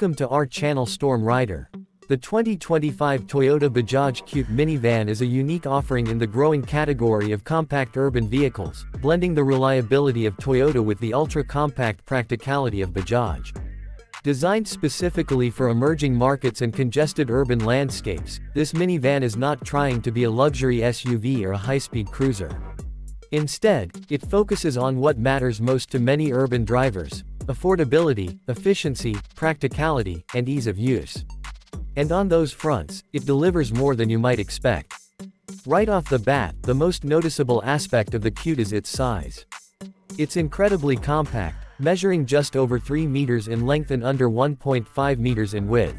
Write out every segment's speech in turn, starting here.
Welcome to our channel Storm Rider. The 2025 Toyota Bajaj Qute minivan is a unique offering in the growing category of compact urban vehicles, blending the reliability of Toyota with the ultra-compact practicality of Bajaj. Designed specifically for emerging markets and congested urban landscapes, this minivan is not trying to be a luxury SUV or a high-speed cruiser. Instead, it focuses on what matters most to many urban drivers: affordability, efficiency, practicality, and ease of use. And on those fronts, it delivers more than you might expect. Right off the bat, the most noticeable aspect of the Qute is its size. It's incredibly compact, measuring just over 3 meters in length and under 1.5 meters in width.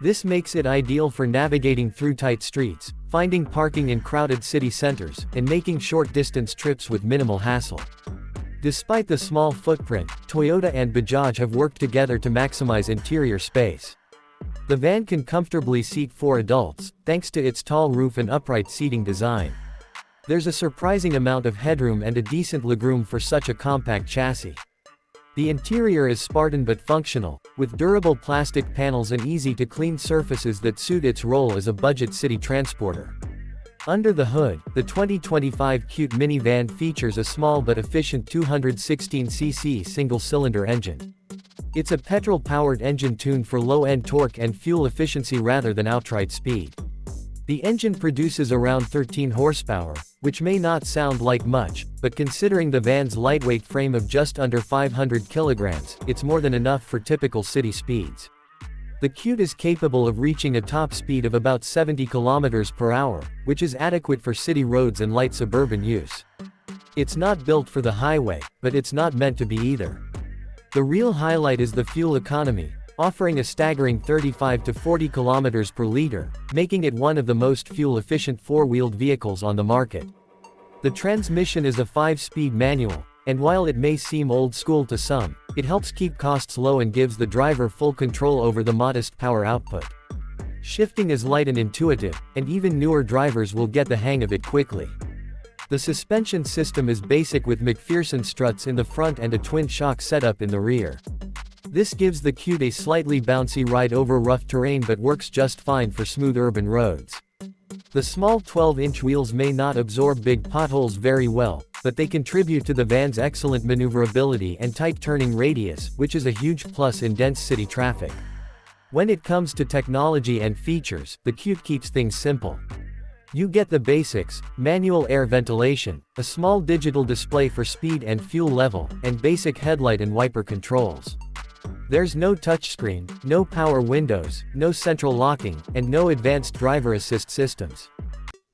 This makes it ideal for navigating through tight streets, finding parking in crowded city centers, and making short-distance trips with minimal hassle. Despite the small footprint, Toyota and Bajaj have worked together to maximize interior space. The van can comfortably seat 4 adults, thanks to its tall roof and upright seating design. There's a surprising amount of headroom and a decent legroom for such a compact chassis. The interior is Spartan but functional, with durable plastic panels and easy-to-clean surfaces that suit its role as a budget city transporter. Under the hood, the 2025 Qute minivan features a small but efficient 216cc single-cylinder engine. It's a petrol-powered engine tuned for low-end torque and fuel efficiency rather than outright speed. The engine produces around 13 horsepower, which may not sound like much, but considering the van's lightweight frame of just under 500 kilograms, it's more than enough for typical city speeds. The Qute is capable of reaching a top speed of about 70 kilometers per hour, which is adequate for city roads and light suburban use. It's not built for the highway, but it's not meant to be either. The real highlight is the fuel economy, offering a staggering 35 to 40 kilometers per liter, making it one of the most fuel-efficient four-wheeled vehicles on the market. The transmission is a 5-speed manual, and while it may seem old school to some, it helps keep costs low and gives the driver full control over the modest power output. Shifting is light and intuitive, and even newer drivers will get the hang of it quickly. The suspension system is basic with McPherson struts in the front and a twin-shock setup in the rear. This gives the Qute a slightly bouncy ride over rough terrain but works just fine for smooth urban roads. The small 12-inch wheels may not absorb big potholes very well, but they contribute to the van's excellent maneuverability and tight turning radius, which is a huge plus in dense city traffic. When it comes to technology and features, the Qute keeps things simple. You get the basics: manual air ventilation, a small digital display for speed and fuel level, and basic headlight and wiper controls. There's no touchscreen, no power windows, no central locking, and no advanced driver assist systems.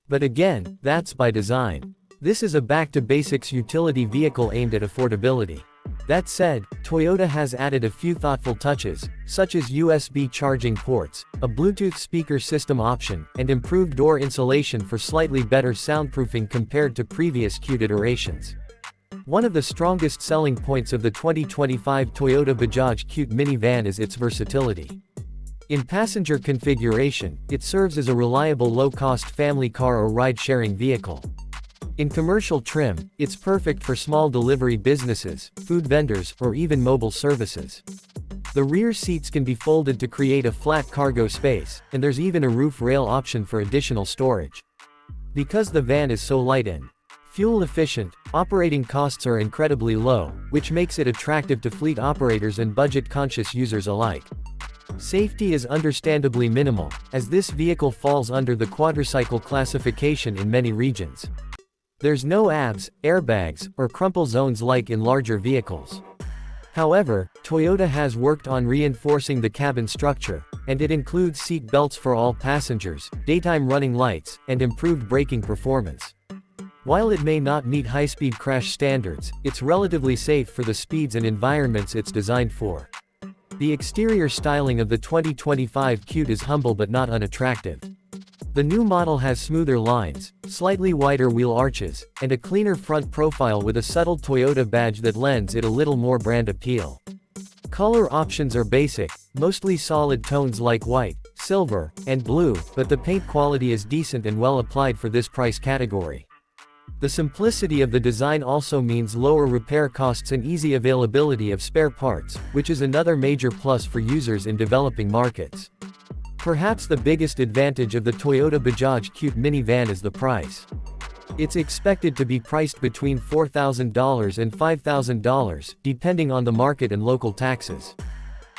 But again, that's by design. This is a back-to-basics utility vehicle aimed at affordability. That said, Toyota has added a few thoughtful touches, such as USB charging ports, a Bluetooth speaker system option, and improved door insulation for slightly better soundproofing compared to previous Qute iterations. One of the strongest selling points of the 2025 Toyota Bajaj Qute minivan is its versatility. In passenger configuration, it serves as a reliable low-cost family car or ride-sharing vehicle. In commercial trim, it's perfect for small delivery businesses, food vendors, or even mobile services. The rear seats can be folded to create a flat cargo space, and there's even a roof rail option for additional storage. Because the van is so light and fuel-efficient, operating costs are incredibly low, which makes it attractive to fleet operators and budget-conscious users alike. Safety is understandably minimal, as this vehicle falls under the quadricycle classification in many regions. There's no ABS, airbags, or crumple zones like in larger vehicles. However, Toyota has worked on reinforcing the cabin structure, and it includes seat belts for all passengers, daytime running lights, and improved braking performance. While it may not meet high-speed crash standards, it's relatively safe for the speeds and environments it's designed for. The exterior styling of the 2025 Qute is humble but not unattractive. The new model has smoother lines, slightly wider wheel arches, and a cleaner front profile with a subtle Toyota badge that lends it a little more brand appeal. Color options are basic, mostly solid tones like white, silver, and blue, but the paint quality is decent and well applied for this price category. The simplicity of the design also means lower repair costs and easy availability of spare parts, which is another major plus for users in developing markets. Perhaps the biggest advantage of the Toyota Bajaj Qute minivan is the price. It's expected to be priced between $4,000 and $5,000, depending on the market and local taxes.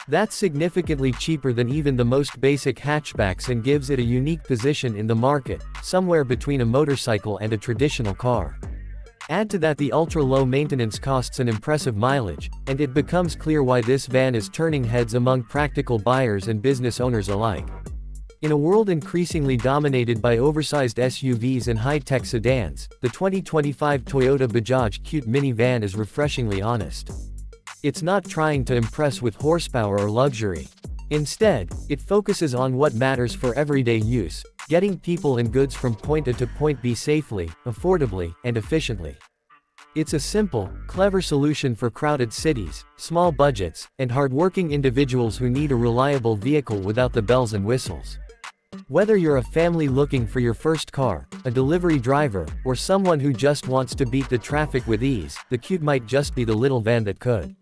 That's significantly cheaper than even the most basic hatchbacks and gives it a unique position in the market, somewhere between a motorcycle and a traditional car. Add to that the ultra-low maintenance costs and impressive mileage, and it becomes clear why this van is turning heads among practical buyers and business owners alike. In a world increasingly dominated by oversized SUVs and high-tech sedans, the 2025 Toyota Bajaj Qute minivan is refreshingly honest. It's not trying to impress with horsepower or luxury. Instead, it focuses on what matters for everyday use, getting people and goods from point A to point B safely, affordably, and efficiently. It's a simple, clever solution for crowded cities, small budgets, and hardworking individuals who need a reliable vehicle without the bells and whistles. Whether you're a family looking for your first car, a delivery driver, or someone who just wants to beat the traffic with ease, the Qute might just be the little van that could.